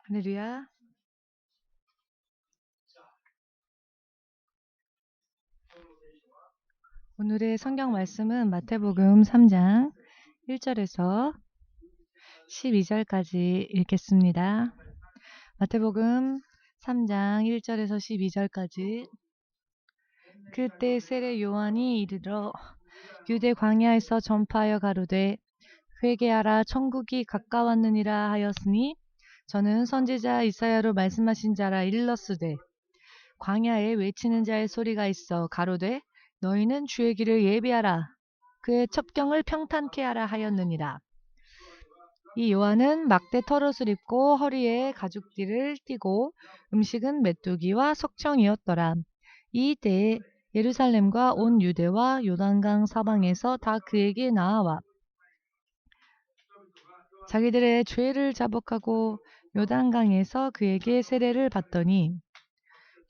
할렐루야. 오늘의 성경 말씀은 마태복음 3장 1절에서 12절까지 읽겠습니다. 마태복음 3장 1절에서 12절까지. 그때 세례 요한이 이르러 유대 광야에서 전파하여 가로되 회개하라 천국이 가까웠느니라 하였으니 저는 선지자 이사야로 말씀하신 자라 일렀으되 광야에 외치는 자의 소리가 있어 가로되 너희는 주의 길을 예비하라 그의 첩경을 평탄케 하라 하였느니라. 이 요한은 막대 털옷을 입고 허리에 가죽띠를 띠고 음식은 메뚜기와 석청이었더라. 이 때에 예루살렘과 온 유대와 요단강 사방에서 다 그에게 나아와 자기들의 죄를 자복하고 요단강에서 그에게 세례를 받더니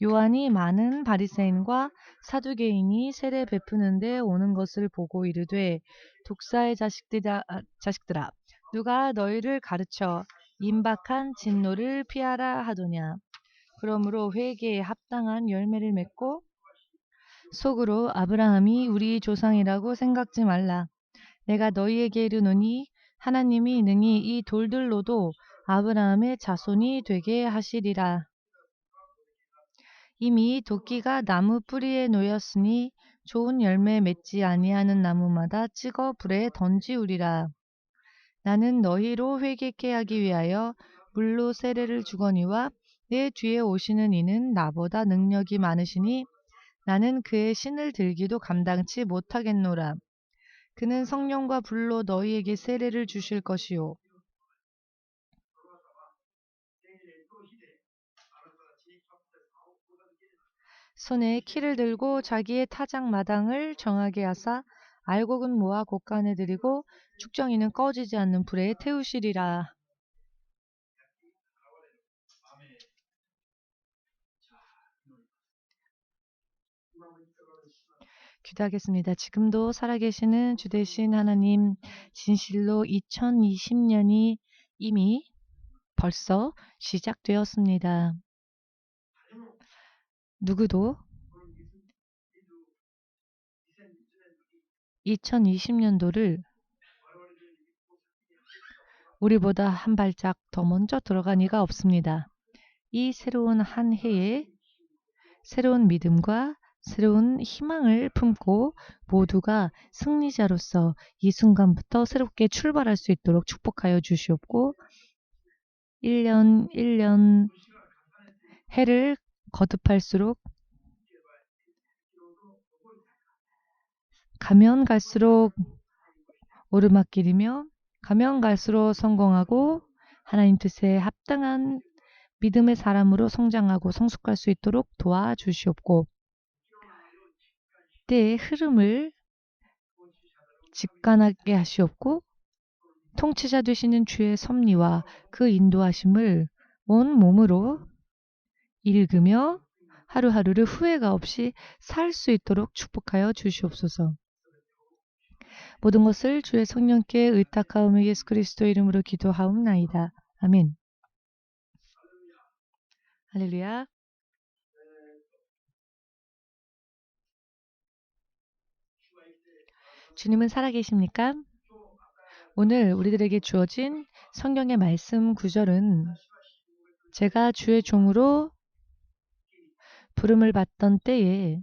요한이 많은 바리새인과 사두개인이 세례 베푸는데 오는 것을 보고 이르되 독사의 자식들아 누가 너희를 가르쳐 임박한 진노를 피하라 하더냐. 그러므로 회개에 합당한 열매를 맺고 속으로 아브라함이 우리 조상이라고 생각지 말라. 내가 너희에게 이르노니 하나님이 능히 이 돌들로도 아브라함의 자손이 되게 하시리라. 이미 도끼가 나무 뿌리에 놓였으니 좋은 열매 맺지 아니하는 나무마다 찍어 불에 던지우리라. 나는 너희로 회개케 하기 위하여 물로 세례를 주거니와 내 뒤에 오시는 이는 나보다 능력이 많으시니 나는 그의 신을 들기도 감당치 못하겠노라. 그는 성령과 불로 너희에게 세례를 주실 것이요 손에 키를 들고 자기의 타작 마당을 정하게 하사 알곡은 모아 곳간에 들이고 축정이는 꺼지지 않는 불에 태우시리라. 기도하겠습니다. 지금도 살아계시는 주되신 하나님, 진실로 2020년이 이미 벌써 시작되었습니다. 누구도 2020년도를 우리보다 한 발짝 더 먼저 들어간 이가 없습니다. 이 새로운 한 해에 새로운 믿음과 새로운 희망을 품고 모두가 승리자로서 이 순간부터 새롭게 출발할 수 있도록 축복하여 주시옵고 1년 1년 해를 거듭할수록 가면 갈수록 오르막길이며 가면 갈수록 성공하고 하나님 뜻에 합당한 믿음의 사람으로 성장하고 성숙할 수 있도록 도와주시옵고 때의 흐름을 직관하게 하시옵고 통치자 되시는 주의 섭리와 그 인도하심을 온 몸으로 읽으며 하루하루를 후회가 없이 살 수 있도록 축복하여 주시옵소서. 모든 것을 주의 성령께 의탁하오며 예수 그리스도 이름으로 기도하옵나이다. 아멘. 할렐루야. 주님은 살아계십니까? 오늘 우리들에게 주어진 성경의 말씀 구절은 제가 주의 종으로 부름을 받던 때에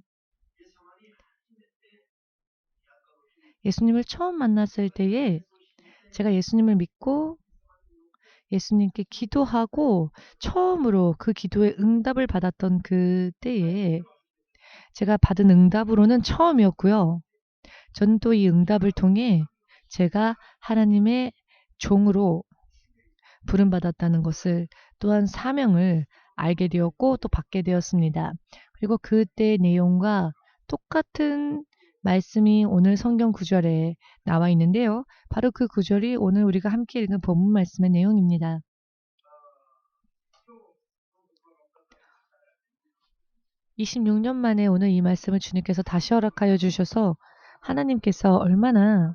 예수님을 처음 만났을 때에 제가 예수님을 믿고 예수님께 기도하고 처음으로 그 기도에 응답을 받았던 그 때에 제가 받은 응답으로는 처음이었고요. 저는 또 이 응답을 통해 제가 하나님의 종으로 부름받았다는 것을 또한 사명을 알게 되었고 또 받게 되었습니다. 그리고 그때의 내용과 똑같은 말씀이 오늘 성경 구절에 나와 있는데요. 바로 그 구절이 오늘 우리가 함께 읽은 본문 말씀의 내용입니다. 26년 만에 오늘 이 말씀을 주님께서 다시 허락하여 주셔서 하나님께서 얼마나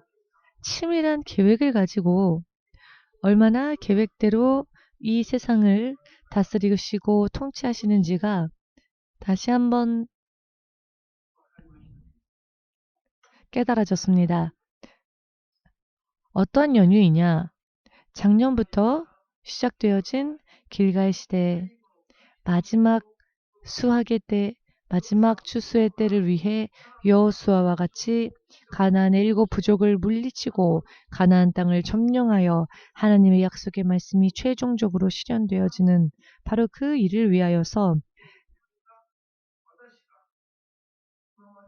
치밀한 계획을 가지고 얼마나 계획대로 이 세상을 다스리시고 통치하시는지가 다시 한번 깨달아졌습니다. 어떠한 연유이냐? 작년부터 시작되어진 길가의 시대, 마지막 수확의 때, 마지막 추수의 때를 위해 여호수아와 같이 가나안의 7 부족을 물리치고 가나안 땅을 점령하여 하나님의 약속의 말씀이 최종적으로 실현되어지는 바로 그 일을 위하여서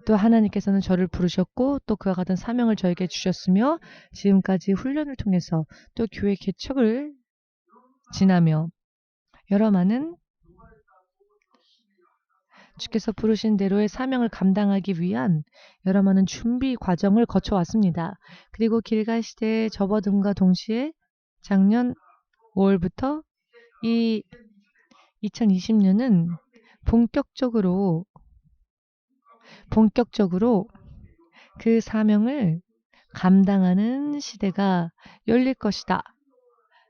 또 하나님께서는 저를 부르셨고 또 그와 같은 사명을 저에게 주셨으며 지금까지 훈련을 통해서 또 교회 개척을 지나며 여러 많은 주께서 부르신 대로의 사명을 감당하기 위한 여러 많은 준비 과정을 거쳐왔습니다. 그리고 길갈 시대에 접어듦과 동시에 작년 5월부터 이 2020년은 본격적으로 그 사명을 감당하는 시대가 열릴 것이다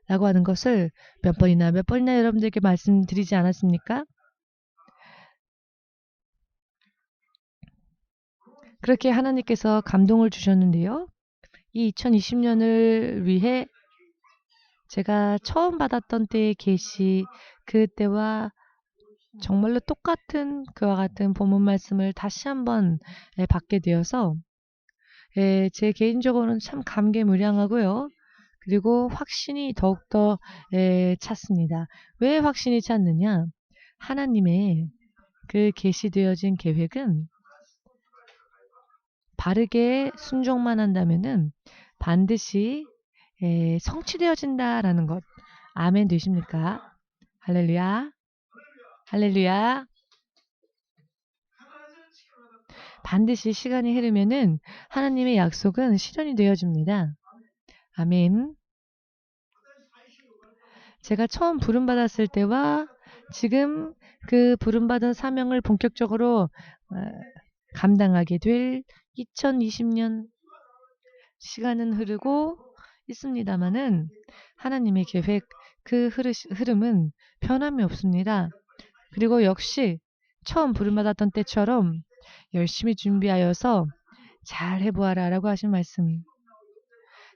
라고 하는 것을 몇 번이나 여러분들께 말씀드리지 않았습니까? 그렇게 하나님께서 감동을 주셨는데요. 이 2020년을 위해 제가 처음 받았던 때의 계시, 그때와 정말로 똑같은 그와 같은 본문 말씀을 다시 한번 받게 되어서 제 개인적으로는 참 감개무량하고요. 그리고 확신이 더욱더 찼습니다. 왜 확신이 찼느냐? 하나님의 그 계시되어진 계획은 바르게 순종만 한다면은 반드시 성취되어진다라는 것. 아멘 되십니까? 할렐루야. 할렐루야. 반드시 시간이 흐르면은 하나님의 약속은 실현이 되어집니다. 아멘. 제가 처음 부름받았을 때와 지금 그 부름받은 사명을 본격적으로 감당하게 될 2020년 시간은 흐르고 있습니다마는 하나님의 계획, 그 흐름은 변함이 없습니다. 그리고 역시 처음 부름받았던 때처럼 열심히 준비하여서 잘 해보아라 라고 하신 말씀.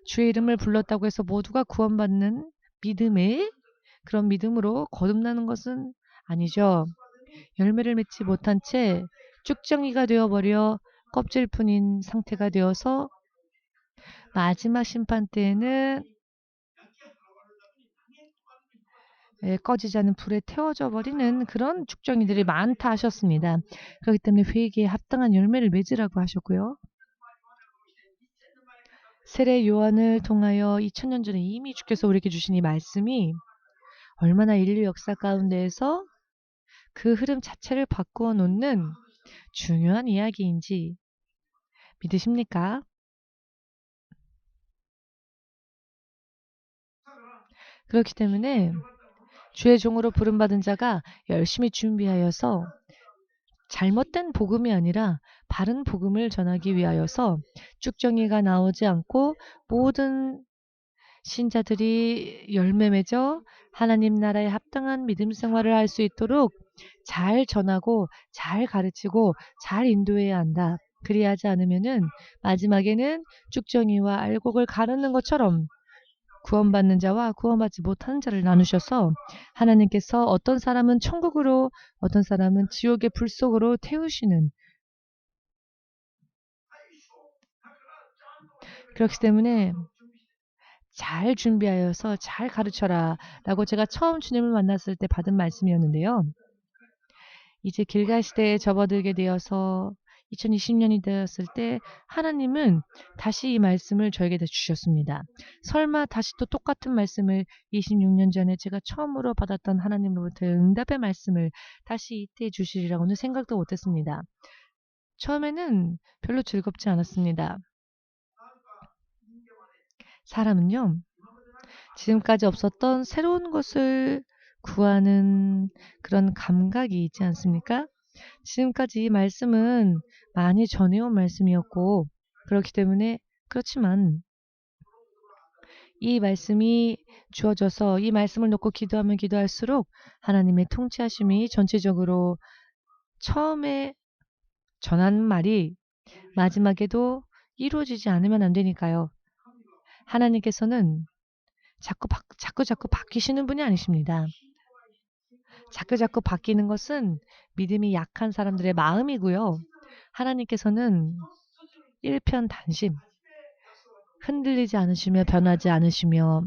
주의 이름을 불렀다고 해서 모두가 구원받는 믿음의 그런 믿음으로 거듭나는 것은 아니죠. 열매를 맺지 못한 채 쭉정이가 되어버려 껍질뿐인 상태가 되어서 마지막 심판 때에는 꺼지지 않는 불에 태워져 버리는 그런 쭉정이들이 많다 하셨습니다. 그렇기 때문에 회개에 합당한 열매를 맺으라고 하셨고요. 세례 요한을 통하여 2000년 전에 이미 주께서 우리에게 주신 이 말씀이 얼마나 인류 역사 가운데에서 그 흐름 자체를 바꾸어 놓는 중요한 이야기인지 믿으십니까? 그렇기 때문에 주의 종으로 부름받은 자가 열심히 준비하여서 잘못된 복음이 아니라 바른 복음을 전하기 위하여서 쭉정이가 나오지 않고 모든 신자들이 열매 맺어 하나님 나라에 합당한 믿음 생활을 할 수 있도록 잘 전하고 잘 가르치고 잘 인도해야 한다. 그리하지 않으면은 마지막에는 쭉정이와 알곡을 가르는 것처럼 구원받는 자와 구원받지 못하는 자를 나누셔서 하나님께서 어떤 사람은 천국으로 어떤 사람은 지옥의 불 속으로 태우시는, 그렇기 때문에 잘 준비하여서 잘 가르쳐라 라고 제가 처음 주님을 만났을 때 받은 말씀이었는데요. 이제 길갈 시대에 접어들게 되어서 2020년이 되었을 때 하나님은 다시 이 말씀을 저에게 주셨습니다. 설마 다시 또 똑같은 말씀을 26년 전에 제가 처음으로 받았던 하나님으로부터의 응답의 말씀을 다시 이때 주시리라고는 생각도 못했습니다. 처음에는 별로 즐겁지 않았습니다. 사람은요, 지금까지 없었던 새로운 것을 구하는 그런 감각이 있지 않습니까? 지금까지 이 말씀은 많이 전해온 말씀이었고 그렇기 때문에 그렇지만 이 말씀이 주어져서 이 말씀을 놓고 기도하면 기도할수록 하나님의 통치하심이 전체적으로 처음에 전하는 말이 마지막에도 이루어지지 않으면 안 되니까요. 하나님께서는 자꾸 바뀌시는 분이 아니십니다. 자꾸 바뀌는 것은 믿음이 약한 사람들의 마음이고요. 하나님께서는 일편단심, 흔들리지 않으시며 변하지 않으시며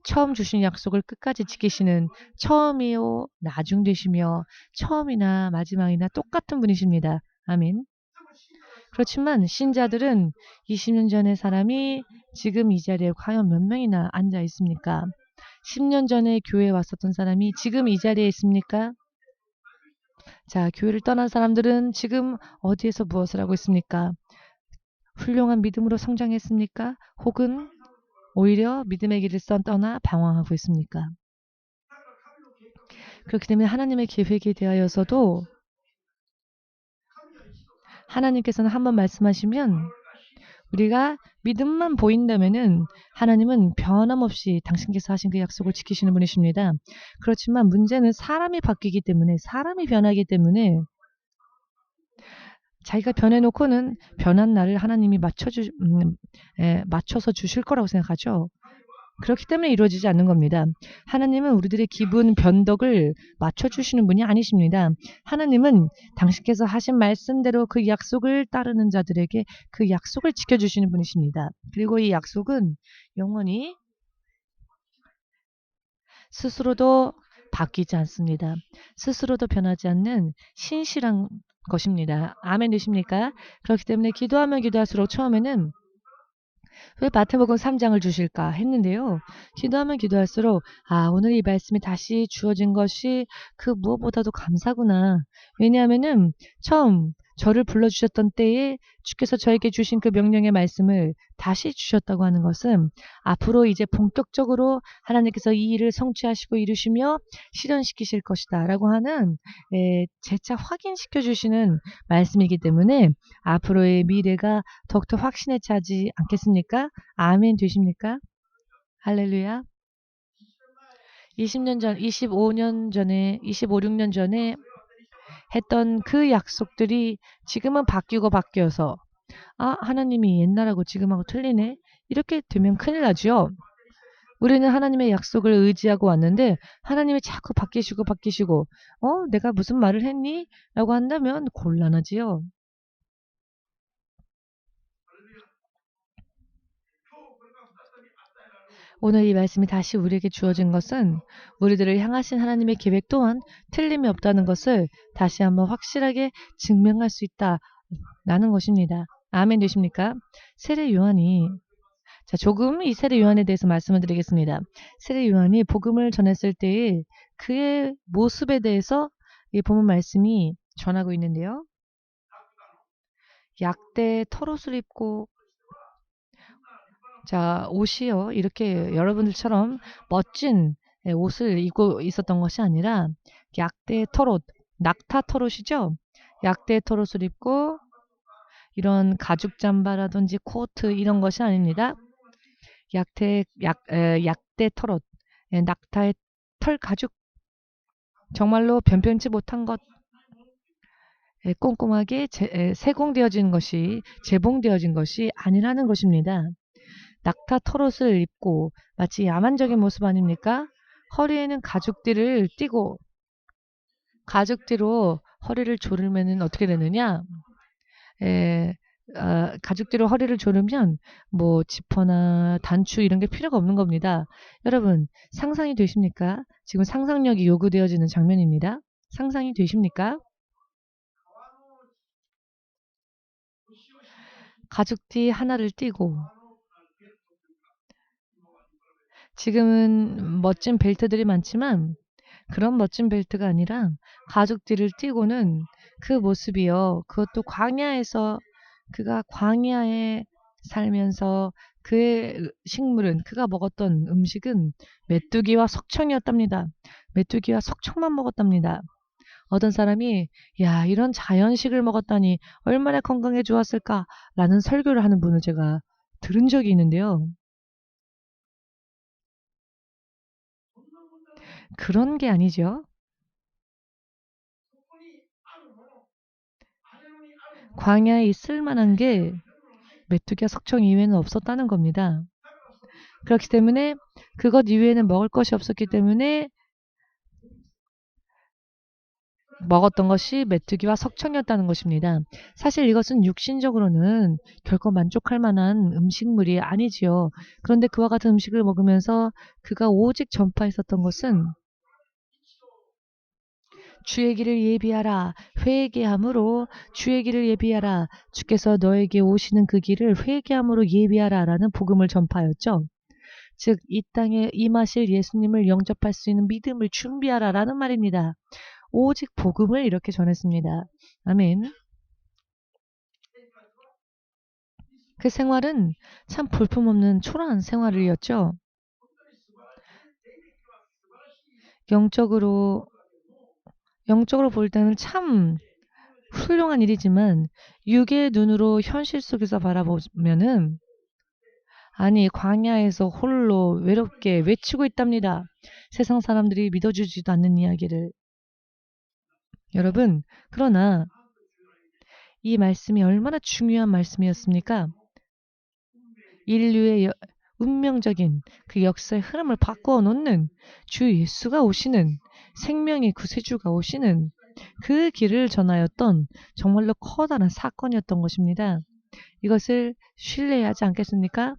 처음 주신 약속을 끝까지 지키시는 처음이요 나중 되시며 처음이나 마지막이나 똑같은 분이십니다. 아멘. 그렇지만 신자들은 20년 전의 사람이 지금 이 자리에 과연 몇 명이나 앉아 있습니까? 10년 전에 교회에 왔었던 사람이 지금 이 자리에 있습니까? 자, 교회를 떠난 사람들은 지금 어디에서 무엇을 하고 있습니까? 훌륭한 믿음으로 성장했습니까? 혹은 오히려 믿음의 길을 떠나 방황하고 있습니까? 그렇기 때문에 하나님의 계획에 대하여서도 하나님께서는 한번 말씀하시면 우리가 믿음만 보인다면은 하나님은 변함없이 당신께서 하신 그 약속을 지키시는 분이십니다. 그렇지만 문제는 사람이 바뀌기 때문에 사람이 변하기 때문에 자기가 변해놓고는 변한 날을 하나님이 맞춰서 주실 거라고 생각하죠. 그렇기 때문에 이루어지지 않는 겁니다. 하나님은 우리들의 기분 변덕을 맞춰주시는 분이 아니십니다. 하나님은 당신께서 하신 말씀대로 그 약속을 따르는 자들에게 그 약속을 지켜주시는 분이십니다. 그리고 이 약속은 영원히 스스로도 바뀌지 않습니다. 스스로도 변하지 않는 신실한 것입니다. 아멘 되십니까? 그렇기 때문에 기도하면 기도할수록 처음에는 왜 마태복음 3장을 주실까 했는데요. 기도하면 기도할수록 오늘 이 말씀이 다시 주어진 것이 그 무엇보다도 감사구나. 왜냐하면은 처음 저를 불러주셨던 때에 주께서 저에게 주신 그 명령의 말씀을 다시 주셨다고 하는 것은 앞으로 이제 본격적으로 하나님께서 이 일을 성취하시고 이루시며 실현시키실 것이다 라고 하는 재차 확인시켜 주시는 말씀이기 때문에 앞으로의 미래가 더욱더 확신에 차지 않겠습니까? 아멘 되십니까? 할렐루야. 20년 전, 25년 전에, 6년 전에 했던 그 약속들이 지금은 바뀌어서 하나님이 옛날하고 지금하고 틀리네? 이렇게 되면 큰일 나죠. 우리는 하나님의 약속을 의지하고 왔는데 하나님이 자꾸 바뀌시고 내가 무슨 말을 했니? 라고 한다면 곤란하지요. 오늘 이 말씀이 다시 우리에게 주어진 것은 우리들을 향하신 하나님의 계획 또한 틀림이 없다는 것을 다시 한번 확실하게 증명할 수 있다라는 것입니다. 아멘 되십니까? 세례 요한이 조금 이 세례 요한에 대해서 말씀을 드리겠습니다. 세례 요한이 복음을 전했을 때의 그의 모습에 대해서 이 본문 말씀이 전하고 있는데요. 약대 털옷을 입고 옷이요. 이렇게 여러분들처럼 멋진 옷을 입고 있었던 것이 아니라 약대 털옷, 낙타 털옷이죠. 약대 털옷을 입고 이런 가죽 잠바라든지 코트 이런 것이 아닙니다. 약대 털옷, 낙타의 털 가죽, 정말로 변변치 못한 것, 꼼꼼하게 세공되어진 것이, 재봉되어진 것이 아니라는 것입니다. 낙타 털옷을 입고 마치 야만적인 모습 아닙니까? 허리에는 가죽띠를 띠고 가죽띠로 허리를 조르면 어떻게 되느냐? 가죽띠로 허리를 조르면 뭐 지퍼나 단추 이런 게 필요가 없는 겁니다. 여러분 상상이 되십니까? 지금 상상력이 요구되어지는 장면입니다. 상상이 되십니까? 가죽띠 하나를 띠고 지금은 멋진 벨트들이 많지만 그런 멋진 벨트가 아니라 가죽띠를 띠고는 그 모습이요. 그것도 광야에서 그가 광야에 살면서 그의 식물은 그가 먹었던 음식은 메뚜기와 석청이었답니다. 메뚜기와 석청만 먹었답니다. 어떤 사람이 이런 자연식을 먹었다니 얼마나 건강에 좋았을까라는 설교를 하는 분을 제가 들은 적이 있는데요. 그런 게 아니죠. 광야에 있을 만한 게 메뚜기와 석청 이외에는 없었다는 겁니다. 그렇기 때문에 그것 이외에는 먹을 것이 없었기 때문에 먹었던 것이 메뚜기와 석청이었다는 것입니다. 사실 이것은 육신적으로는 결코 만족할 만한 음식물이 아니지요. 그런데 그와 같은 음식을 먹으면서 그가 오직 전파했었던 것은 주의 길을 예비하라. 회개함으로 주의 길을 예비하라. 주께서 너에게 오시는 그 길을 회개함으로 예비하라 라는 복음을 전파하였죠. 즉 이 땅에 임하실 예수님을 영접할 수 있는 믿음을 준비하라 라는 말입니다. 오직 복음을 이렇게 전했습니다. 아멘. 그 생활은 참 볼품없는 초라한 생활이었죠. 영적으로 볼 때는 참 훌륭한 일이지만 육의 눈으로 현실 속에서 바라보면은 아니 광야에서 홀로 외롭게 외치고 있답니다. 세상 사람들이 믿어주지도 않는 이야기를. 여러분 그러나 이 말씀이 얼마나 중요한 말씀이었습니까? 인류의 운명적인 그 역사의 흐름을 바꾸어 놓는 주 예수가 오시는 생명의 구세주가 오시는 그 길을 전하였던 정말로 커다란 사건이었던 것입니다. 이것을 신뢰하지 않겠습니까?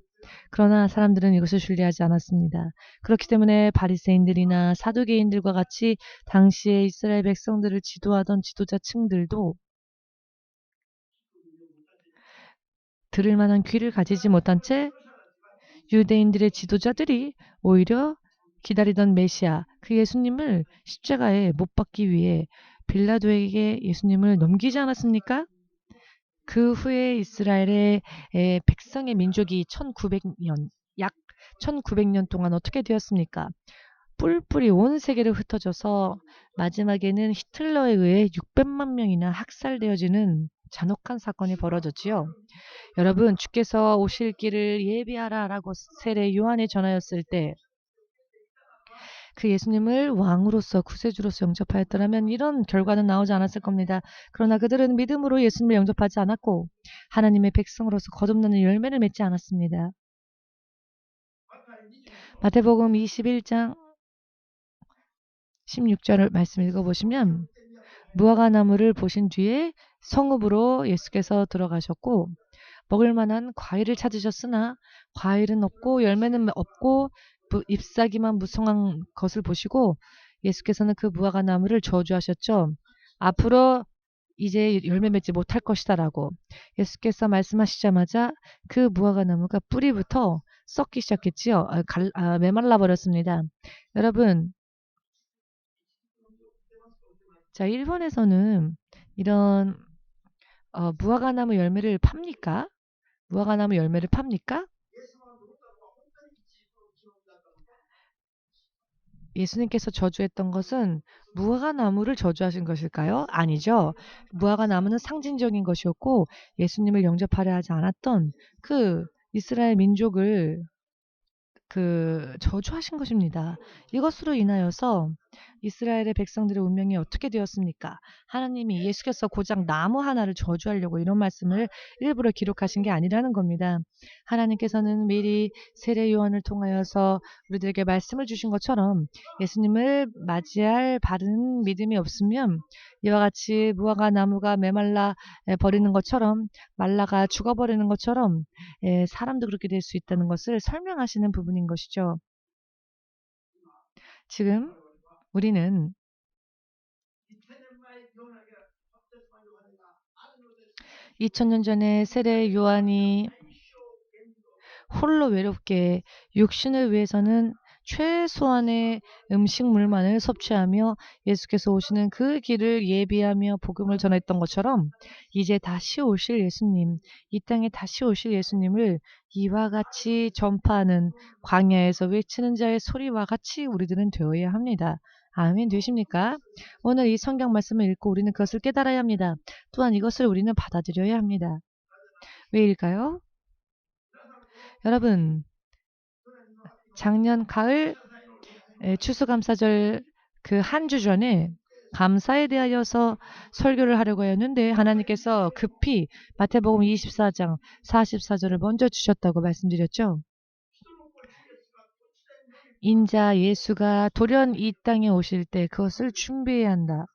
그러나 사람들은 이것을 신뢰하지 않았습니다. 그렇기 때문에 바리새인들이나 사두개인들과 같이 당시에 이스라엘 백성들을 지도하던 지도자층들도 들을 만한 귀를 가지지 못한 채 유대인들의 지도자들이 오히려 기다리던 메시아, 그 예수님을 십자가에 못 박기 위해 빌라도에게 예수님을 넘기지 않았습니까? 그 후에 이스라엘의 백성의 민족이 1900년, 약 1900년 동안 어떻게 되었습니까? 뿔뿔이 온 세계로 흩어져서 마지막에는 히틀러에 의해 600만 명이나 학살되어지는 잔혹한 사건이 벌어졌지요. 여러분, 주께서 오실 길을 예비하라라고 세례 요한이 전하였을 때 그 예수님을 왕으로서 구세주로서 영접하였더라면 이런 결과는 나오지 않았을 겁니다. 그러나 그들은 믿음으로 예수님을 영접하지 않았고 하나님의 백성으로서 거듭나는 열매를 맺지 않았습니다. 마태복음 21장 16절을 말씀 읽어보시면 무화과 나무를 보신 뒤에 성읍으로 예수께서 들어가셨고 먹을 만한 과일을 찾으셨으나 과일은 없고 열매는 없고 잎사귀만 무성한 것을 보시고 예수께서는 그 무화과 나무를 저주하셨죠. 앞으로 이제 열매 맺지 못할 것이다 라고 예수께서 말씀하시자마자 그 무화과 나무가 뿌리부터 썩기 시작했지요. 메말라 버렸습니다. 여러분, 자 일본에서는 이런 무화과나무 열매를 팝니까? 무화과나무 열매를 팝니까? 예수님께서 저주했던 것은 무화과나무를 저주하신 것일까요? 아니죠. 무화과나무는 상징적인 것이었고 예수님을 영접하려 하지 않았던 그 이스라엘 민족을 저주하신 것입니다. 이것으로 인하여서 이스라엘의 백성들의 운명이 어떻게 되었습니까? 하나님이 예수께서 고작 나무 하나를 저주하려고 이런 말씀을 일부러 기록하신 게 아니라는 겁니다. 하나님께서는 미리 세례 요한을 통하여서 우리들에게 말씀을 주신 것처럼 예수님을 맞이할 바른 믿음이 없으면 이와 같이 무화과 나무가 메말라 버리는 것처럼 말라가 죽어버리는 것처럼 사람도 그렇게 될 수 있다는 것을 설명하시는 부분인 것이죠. 지금 우리는 2000년 전에 세례 요한이 홀로 외롭게 육신을 위해서는 최소한의 음식물만을 섭취하며 예수께서 오시는 그 길을 예비하며 복음을 전했던 것처럼 이제 다시 오실 예수님, 이 땅에 다시 오실 예수님을 이와 같이 전파하는 광야에서 외치는 자의 소리와 같이 우리들은 되어야 합니다. 아멘 되십니까? 오늘 이 성경 말씀을 읽고 우리는 그것을 깨달아야 합니다. 또한 이것을 우리는 받아들여야 합니다. 왜일까요? 여러분, 작년 가을 추수감사절 그 한 주 전에 감사에 대하여서 설교를 하려고 했는데 하나님께서 급히 마태복음 24장 44절을 먼저 주셨다고 말씀드렸죠. 인자 예수가 돌연 이 땅에 오실 때 그것을 준비해야 한다.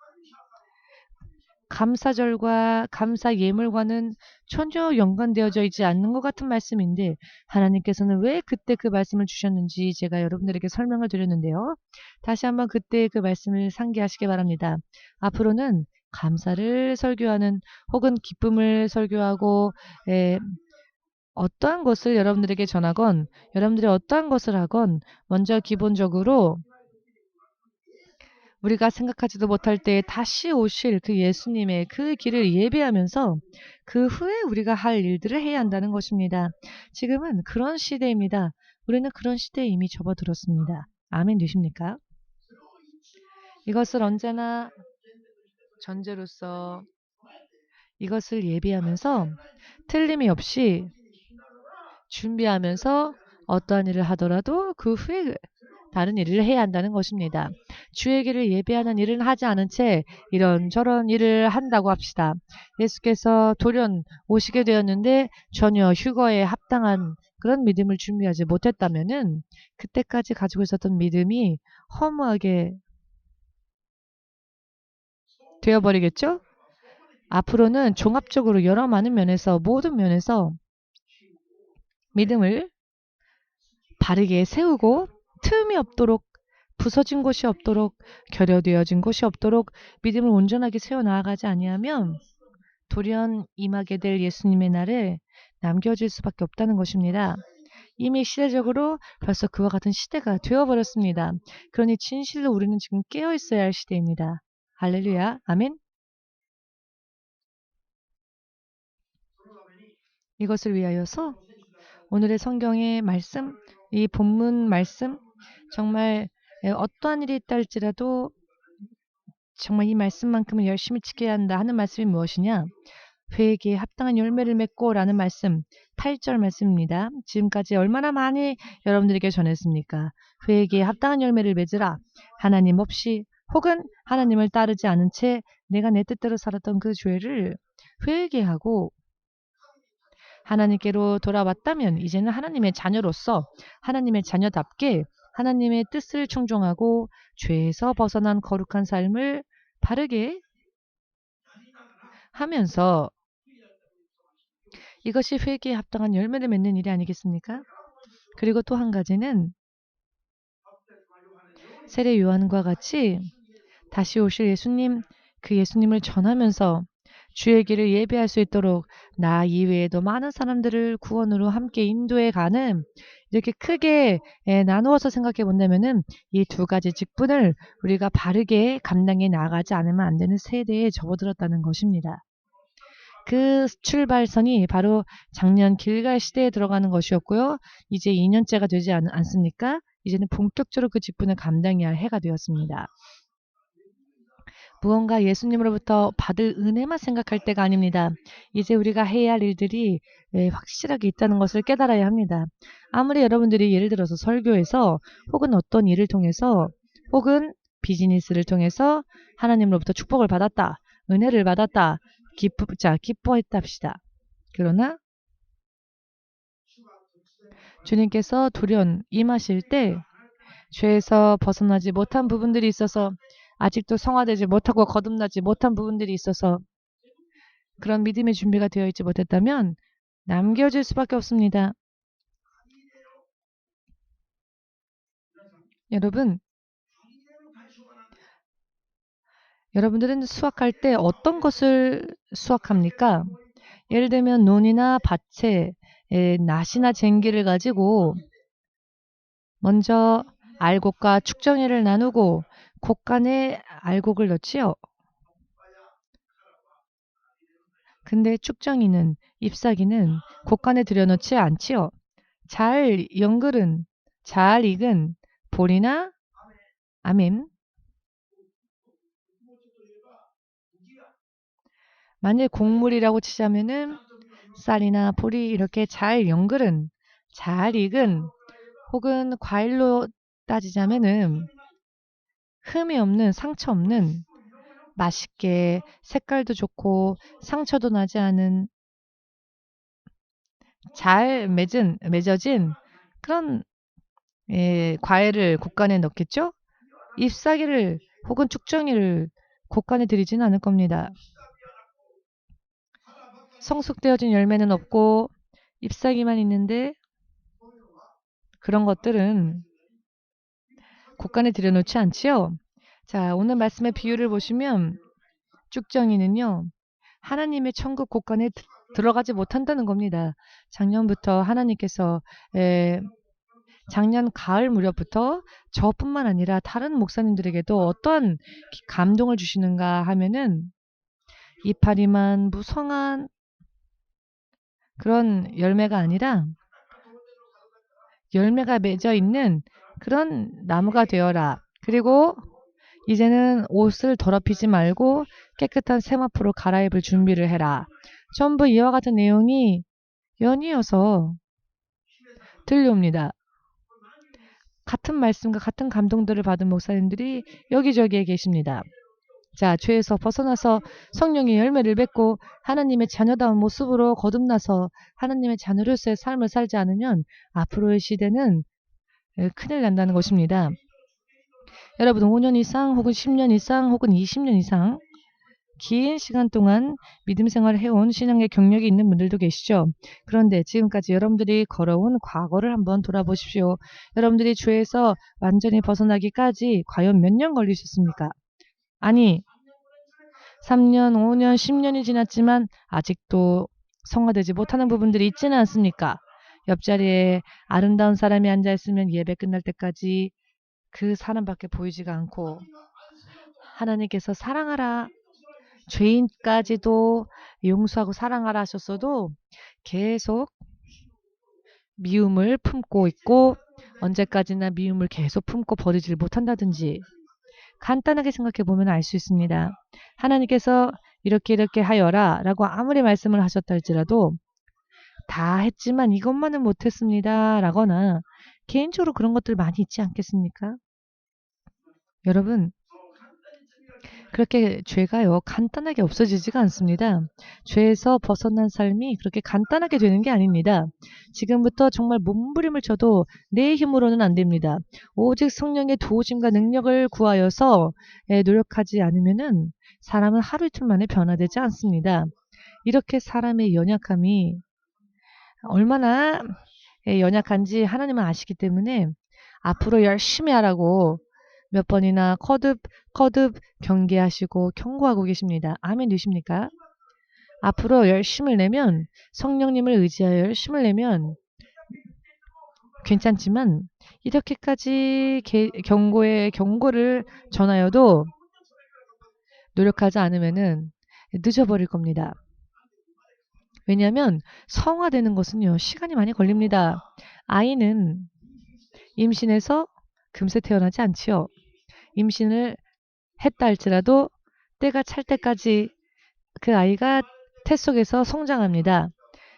감사절과 감사 예물과는 전혀 연관되어져 있지 않는 것 같은 말씀인데 하나님께서는 왜 그때 그 말씀을 주셨는지 제가 여러분들에게 설명을 드렸는데요. 다시 한번 그때 그 말씀을 상기하시기 바랍니다. 앞으로는 감사를 설교하는 혹은 기쁨을 설교하고 어떠한 것을 여러분들에게 전하건 여러분들이 어떠한 것을 하건 먼저 기본적으로 우리가 생각하지도 못할 때 다시 오실 그 예수님의 그 길을 예배하면서 그 후에 우리가 할 일들을 해야 한다는 것입니다. 지금은 그런 시대입니다. 우리는 그런 시대에 이미 접어들었습니다. 아멘 되십니까? 이것을 언제나 전제로서 이것을 예배하면서 틀림이 없이 준비하면서 어떠한 일을 하더라도 그 후에 다른 일을 해야 한다는 것입니다. 주의 길을 예배하는 일은 하지 않은 채 이런저런 일을 한다고 합시다. 예수께서 돌연 오시게 되었는데 전혀 휴거에 합당한 그런 믿음을 준비하지 못했다면은 그때까지 가지고 있었던 믿음이 허무하게 되어버리겠죠? 앞으로는 종합적으로 여러 많은 면에서 모든 면에서 믿음을 바르게 세우고 틈이 없도록 부서진 곳이 없도록 결여되어진 곳이 없도록 믿음을 온전하게 세워나가지 아니하면 돌연 임하게 될 예수님의 날에 남겨질 수밖에 없다는 것입니다. 이미 시대적으로 벌써 그와 같은 시대가 되어버렸습니다. 그러니 진실로 우리는 지금 깨어있어야 할 시대입니다. 할렐루야. 아멘. 이것을 위하여서 오늘의 성경의 말씀, 이 본문 말씀 정말 어떠한 일이 있다 할지라도 정말 이 말씀만큼은 열심히 지켜야 한다 하는 말씀이 무엇이냐? 회개에 합당한 열매를 맺고 라는 말씀 8절 말씀입니다. 지금까지 얼마나 많이 여러분들에게 전했습니까? 회개에 합당한 열매를 맺으라. 하나님 없이 혹은 하나님을 따르지 않은 채 내가 내 뜻대로 살았던 그 죄를 회개하고 하나님께로 돌아왔다면 이제는 하나님의 자녀로서 하나님의 자녀답게 하나님의 뜻을 충종하고 죄에서 벗어난 거룩한 삶을 바르게 하면서 이것이 회개에 합당한 열매를 맺는 일이 아니겠습니까? 그리고 또 한 가지는 세례 요한과 같이 다시 오실 예수님, 그 예수님을 전하면서 주의 길을 예배할 수 있도록 나 이외에도 많은 사람들을 구원으로 함께 인도해 가는 이렇게 크게 나누어서 생각해 본다면은 이 두 가지 직분을 우리가 바르게 감당해 나가지 않으면 안 되는 세대에 접어들었다는 것입니다. 그 출발선이 바로 작년 길갈 시대에 들어가는 것이었고요. 이제 2년째가 되지 않습니까? 이제는 본격적으로 그 직분을 감당해야 할 해가 되었습니다. 무언가 예수님으로부터 받을 은혜만 생각할 때가 아닙니다. 이제 우리가 해야 할 일들이 확실하게 있다는 것을 깨달아야 합니다. 아무리 여러분들이 예를 들어서 설교에서 혹은 어떤 일을 통해서 혹은 비즈니스를 통해서 하나님으로부터 축복을 받았다. 은혜를 받았다. 기뻐했다 합시다. 그러나 주님께서 돌연 임하실 때 죄에서 벗어나지 못한 부분들이 있어서 아직도 성화되지 못하고 거듭나지 못한 부분들이 있어서 그런 믿음의 준비가 되어 있지 못했다면 남겨질 수밖에 없습니다. 여러분들은 수확할 때 어떤 것을 수확합니까? 예를 들면 논이나 밭에 낫이나 쟁기를 가지고 먼저 알곡과 축정회를 나누고 곡간에 알곡을 넣지요. 근데 축정이는 잎사귀는 곡간에 들여놓지 않지요. 잘 연글은 잘 익은 보리나 아멘. 만일 곡물이라고 치자면은 쌀이나 보리 이렇게 잘 연글은 잘 익은 혹은 과일로 따지자면은 흠이 없는, 상처 없는, 맛있게 색깔도 좋고 상처도 나지 않은 잘 맺어진 그런 과일을 곡간에 넣겠죠? 잎사귀를 혹은 쭉정이를 곡간에 들이지는 않을 겁니다. 성숙되어진 열매는 없고 잎사귀만 있는데 그런 것들은 곡간에 들여놓지 않지요. 자, 오늘 말씀의 비유를 보시면 쭉정이는요. 하나님의 천국 곡간에 들어가지 못한다는 겁니다. 작년부터 하나님께서 작년 가을 무렵부터 저뿐만 아니라 다른 목사님들에게도 어떠한 감동을 주시는가 하면은 이파리만 무성한 그런 열매가 아니라 열매가 맺어 있는 그런 나무가 되어라. 그리고 이제는 옷을 더럽히지 말고 깨끗한 세마포로 갈아입을 준비를 해라. 전부 이와 같은 내용이 연이어서 들려옵니다. 같은 말씀과 같은 감동들을 받은 목사님들이 여기저기에 계십니다. 자, 죄에서 벗어나서 성령의 열매를 맺고 하나님의 자녀다운 모습으로 거듭나서 하나님의 자녀로서의 삶을 살지 않으면 앞으로의 시대는 큰일 난다는 것입니다. 여러분 5년 이상 혹은 10년 이상 혹은 20년 이상 긴 시간 동안 믿음 생활을 해온 신앙의 경력이 있는 분들도 계시죠. 그런데 지금까지 여러분들이 걸어온 과거를 한번 돌아보십시오. 여러분들이 죄에서 완전히 벗어나기까지 과연 몇 년 걸리셨습니까? 아니 3년, 5년, 10년이 지났지만 아직도 성화되지 못하는 부분들이 있지는 않습니까? 옆자리에 아름다운 사람이 앉아있으면 예배 끝날 때까지 그 사람밖에 보이지가 않고 하나님께서 사랑하라 죄인까지도 용서하고 사랑하라 하셨어도 계속 미움을 품고 있고 언제까지나 미움을 계속 품고 버리질 못한다든지 간단하게 생각해 보면 알 수 있습니다. 하나님께서 이렇게 하여라 라고 아무리 말씀을 하셨다 할지라도 다 했지만 이것만은 못했습니다 라거나 개인적으로 그런 것들 많이 있지 않겠습니까? 여러분 그렇게 죄가요 간단하게 없어지지가 않습니다. 죄에서 벗어난 삶이 그렇게 간단하게 되는 게 아닙니다. 지금부터 정말 몸부림을 쳐도 내 힘으로는 안 됩니다. 오직 성령의 도우심과 능력을 구하여서 노력하지 않으면은 사람은 하루 이틀 만에 변화되지 않습니다. 이렇게 사람의 연약함이 얼마나 연약한지 하나님은 아시기 때문에 앞으로 열심히 하라고 몇 번이나 거듭 경계하시고 경고하고 계십니다. 아멘 되십니까? 앞으로 열심을 내면 성령님을 의지하여 열심을 내면 괜찮지만 이렇게까지 경고를 전하여도 노력하지 않으면은 늦어버릴 겁니다. 왜냐하면 성화되는 것은요 시간이 많이 걸립니다. 아이는 임신해서 금세 태어나지 않지요. 임신을 했다 할지라도 때가 찰 때까지 그 아이가 태 속에서 성장합니다.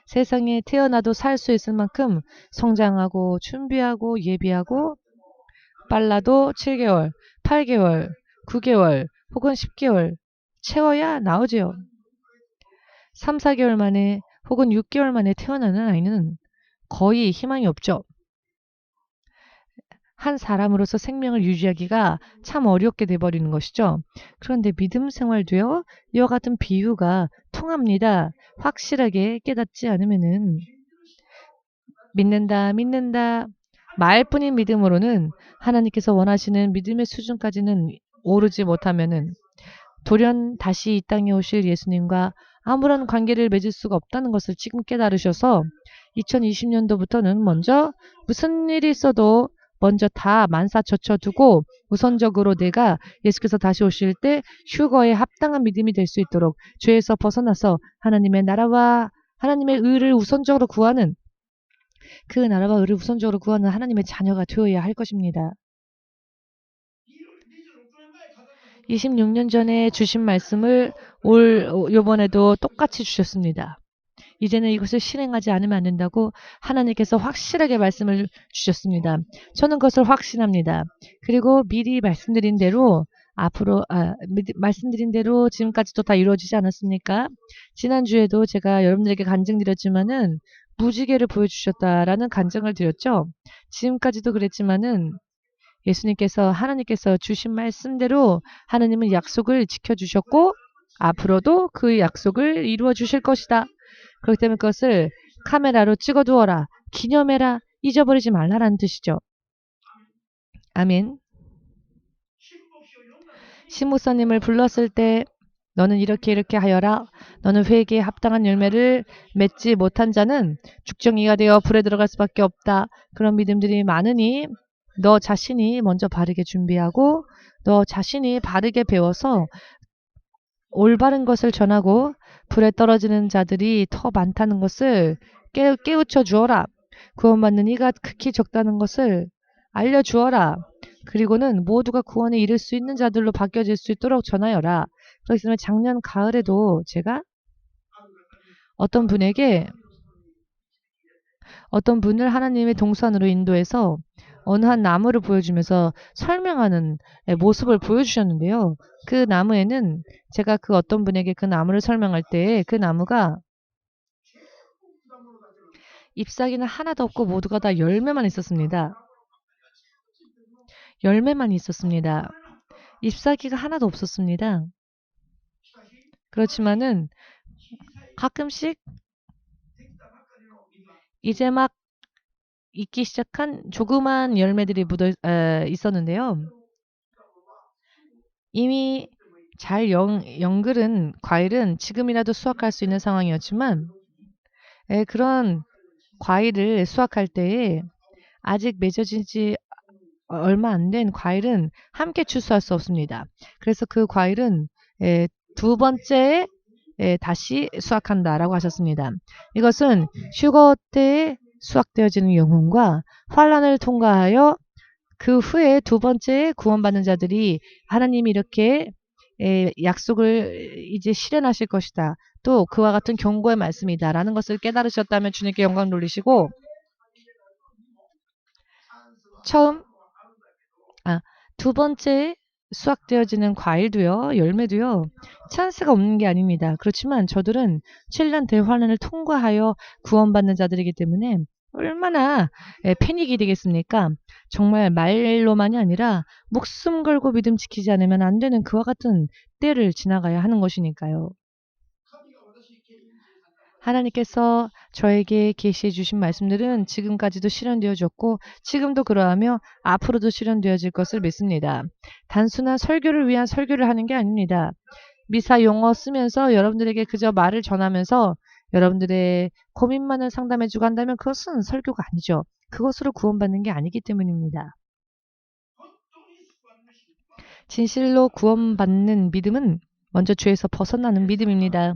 세상에 태어나도 살 수 있을 만큼 성장하고 준비하고 예비하고 빨라도 7개월, 8개월, 9개월 혹은 10개월 채워야 나오지요. 3, 4개월 만에 혹은 6개월 만에 태어나는 아이는 거의 희망이 없죠. 한 사람으로서 생명을 유지하기가 참 어렵게 돼버리는 것이죠. 그런데 믿음 생활도요. 이와 같은 비유가 통합니다. 확실하게 깨닫지 않으면은 믿는다 말뿐인 믿음으로는 하나님께서 원하시는 믿음의 수준까지는 오르지 못하면은 돌연 다시 이 땅에 오실 예수님과 아무런 관계를 맺을 수가 없다는 것을 지금 깨달으셔서 2020년도부터는 먼저 무슨 일이 있어도 먼저 다 만사젖혀두고 우선적으로 내가 예수께서 다시 오실 때 휴거에 합당한 믿음이 될 수 있도록 죄에서 벗어나서 하나님의 나라와 하나님의 의를 우선적으로 구하는 그 나라와 의를 우선적으로 구하는 하나님의 자녀가 되어야 할 것입니다. 26년 전에 주신 말씀을 요번에도 똑같이 주셨습니다. 이제는 이것을 실행하지 않으면 안 된다고 하나님께서 확실하게 말씀을 주셨습니다. 저는 그것을 확신합니다. 그리고 미리 말씀드린 대로 말씀드린 대로 지금까지도 다 이루어지지 않았습니까? 지난주에도 제가 여러분들에게 간증드렸지만은 무지개를 보여주셨다라는 간증을 드렸죠. 지금까지도 그랬지만은 하나님께서 주신 말씀대로 하나님은 약속을 지켜주셨고 앞으로도 그 약속을 이루어 주실 것이다. 그렇기 때문에 그것을 카메라로 찍어두어라. 기념해라. 잊어버리지 말라라는 뜻이죠. 아멘. 신목사님을 불렀을 때 너는 이렇게 하여라. 너는 회개에 합당한 열매를 맺지 못한 자는 죽정이가 되어 불에 들어갈 수밖에 없다. 그런 믿음들이 많으니 너 자신이 먼저 바르게 준비하고 너 자신이 바르게 배워서 올바른 것을 전하고 불에 떨어지는 자들이 더 많다는 것을 깨우쳐 주어라. 구원받는 이가 극히 적다는 것을 알려주어라. 그리고는 모두가 구원에 이를 수 있는 자들로 바뀌어질 수 있도록 전하여라. 그렇기 때문에 작년 가을에도 제가 어떤 분을 하나님의 동산으로 인도해서 어느 한 나무를 보여주면서 설명하는 모습을 보여주셨는데요. 그 나무에는 제가 그 어떤 분에게 그 나무를 설명할 때 그 나무가 잎사귀는 하나도 없고 모두가 다 열매만 있었습니다. 열매만 있었습니다. 잎사귀가 하나도 없었습니다. 그렇지만은 가끔씩 이제 막 익기 시작한 조그만 열매들이 있었는데요. 이미 잘 연그른 과일은 지금이라도 수확할 수 있는 상황이었지만 그런 과일을 수확할 때에 아직 맺어지지 얼마 안 된 과일은 함께 추수할 수 없습니다. 그래서 그 과일은 두 번째에 다시 수확한다라고 하셨습니다. 이것은 휴거 때에 수확되어지는 영혼과 환란을 통과하여 그 후에 두 번째 구원받는 자들이 하나님이 이렇게 약속을 이제 실현하실 것이다. 또 그와 같은 경고의 말씀이다. 라는 것을 깨달으셨다면 주님께 영광 돌리시고 두 번째 수확되어지는 과일도요, 열매도요, 찬스가 없는 게 아닙니다. 그렇지만 저들은 7년 대환란을 통과하여 구원받는 자들이기 때문에 얼마나 패닉이 되겠습니까? 정말 말로만이 아니라 목숨 걸고 믿음 지키지 않으면 안 되는 그와 같은 때를 지나가야 하는 것이니까요. 하나님께서 저에게 계시해 주신 말씀들은 지금까지도 실현되어졌고 지금도 그러하며 앞으로도 실현되어질 것을 믿습니다. 단순한 설교를 위한 설교를 하는 게 아닙니다. 미사 용어 쓰면서 여러분들에게 그저 말을 전하면서 여러분들의 고민만을 상담해주고 한다면 그것은 설교가 아니죠. 그것으로 구원받는 게 아니기 때문입니다. 진실로 구원받는 믿음은 먼저 죄에서 벗어나는 믿음입니다.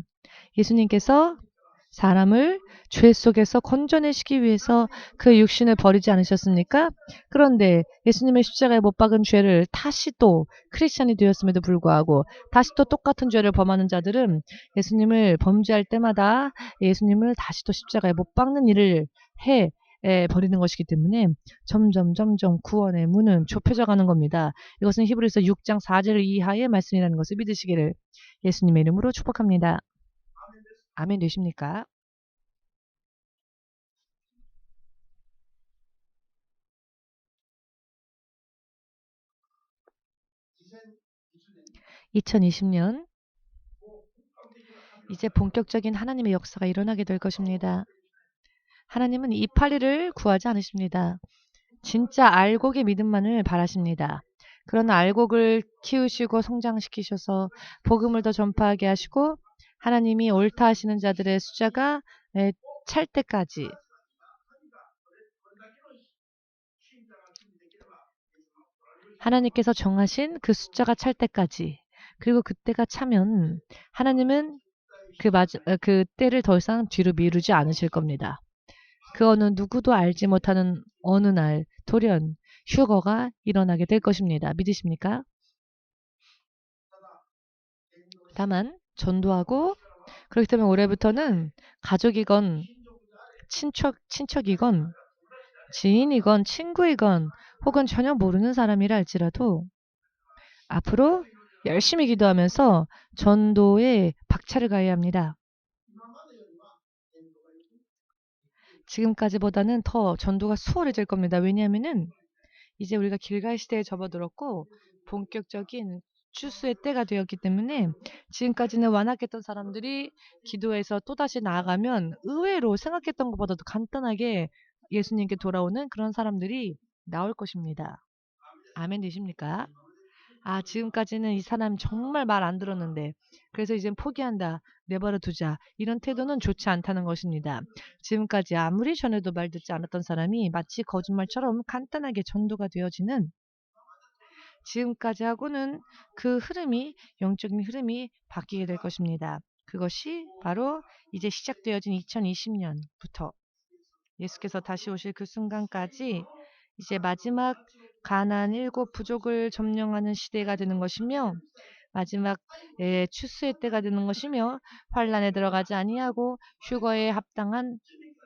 예수님께서 사람을 죄 속에서 건져내시기 위해서 그 육신을 버리지 않으셨습니까? 그런데 예수님의 십자가에 못 박은 죄를 다시 또 크리스찬이 되었음에도 불구하고 다시 또 똑같은 죄를 범하는 자들은 예수님을 범죄할 때마다 예수님을 다시 또 십자가에 못 박는 일을 버리는 것이기 때문에 점점 구원의 문은 좁혀져 가는 겁니다. 이것은 히브리서 6장 4절 이하의 말씀이라는 것을 믿으시기를 예수님의 이름으로 축복합니다. 아멘 되십니까? 2020년 이제 본격적인 하나님의 역사가 일어나게 될 것입니다. 하나님은 이파리를 구하지 않으십니다. 진짜 알곡의 믿음만을 바라십니다. 그런 알곡을 키우시고 성장시키셔서 복음을 더 전파하게 하시고 하나님이 옳다 하시는 자들의 숫자가 찰 때까지 하나님께서 정하신 그 숫자가 찰 때까지 그리고 그때가 차면 하나님은 그 때를 더 이상 뒤로 미루지 않으실 겁니다. 그 어느 누구도 알지 못하는 어느 날 돌연 휴거가 일어나게 될 것입니다. 믿으십니까? 다만 전도하고 그렇기 때문에 올해부터는 가족이건 친척이건 지인이건 친구이건 혹은 전혀 모르는 사람이라 할지라도 앞으로 열심히 기도하면서 전도에 박차를 가해야 합니다. 지금까지보다는 더 전도가 수월해질 겁니다. 왜냐하면은 이제 우리가 길갈 시대에 접어들었고 본격적인 추수의 때가 되었기 때문에 지금까지는 완악했던 사람들이 기도해서 또다시 나아가면 의외로 생각했던 것보다도 간단하게 예수님께 돌아오는 그런 사람들이 나올 것입니다. 아멘 되십니까? 아, 지금까지는 이 사람 정말 말 안 들었는데 그래서 이젠 포기한다. 내버려 두자. 이런 태도는 좋지 않다는 것입니다. 지금까지 아무리 전에도 말 듣지 않았던 사람이 마치 거짓말처럼 간단하게 전도가 되어지는 지금까지하고는 그 흐름이 영적인 흐름이 바뀌게 될 것입니다. 그것이 바로 이제 시작되어진 2020년부터 예수께서 다시 오실 그 순간까지 이제 마지막 가나안 7 부족을 점령하는 시대가 되는 것이며 마지막 추수의 때가 되는 것이며 환란에 들어가지 아니하고 휴거에 합당한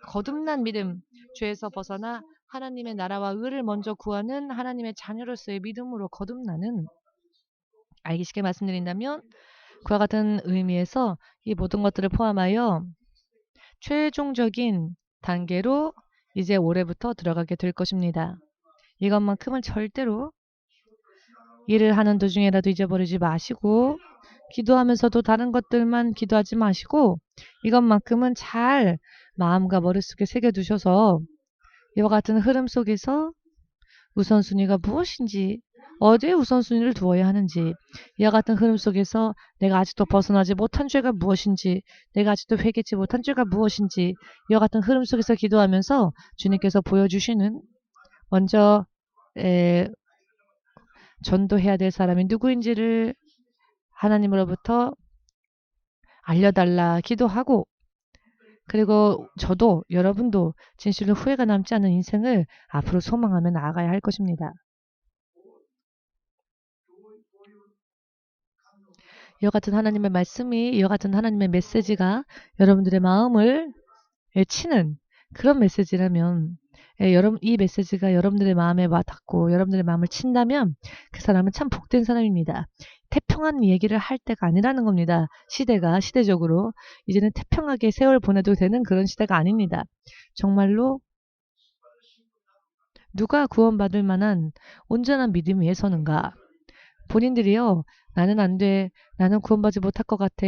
거듭난 믿음, 죄에서 벗어나 하나님의 나라와 의를 먼저 구하는 하나님의 자녀로서의 믿음으로 거듭나는 알기 쉽게 말씀드린다면 그와 같은 의미에서 이 모든 것들을 포함하여 최종적인 단계로 이제 올해부터 들어가게 될 것입니다. 이것만큼은 절대로 일을 하는 도중에라도 잊어버리지 마시고 기도하면서도 다른 것들만 기도하지 마시고 이것만큼은 잘 마음과 머릿속에 새겨두셔서 이와 같은 흐름 속에서 우선순위가 무엇인지 어디에 우선순위를 두어야 하는지 이와 같은 흐름 속에서 내가 아직도 벗어나지 못한 죄가 무엇인지 내가 아직도 회개치 못한 죄가 무엇인지 이와 같은 흐름 속에서 기도하면서 주님께서 보여주시는 먼저 전도해야 될 사람이 누구인지를 하나님으로부터 알려달라 기도하고 그리고 저도 여러분도 진실로 후회가 남지 않는 인생을 앞으로 소망하며 나아가야 할 것입니다. 이와 같은 하나님의 말씀이 이와 같은 하나님의 메시지가 여러분들의 마음을 치는 그런 메시지라면 이 메시지가 여러분들의 마음에 와닿고 여러분들의 마음을 친다면 그 사람은 참 복된 사람입니다. 태평한 얘기를 할 때가 아니라는 겁니다. 시대적으로 이제는 태평하게 세월 보내도 되는 그런 시대가 아닙니다. 정말로 누가 구원받을 만한 온전한 믿음 위에 서는가? 본인들이요. 나는 안 돼. 나는 구원받지 못할 것 같아.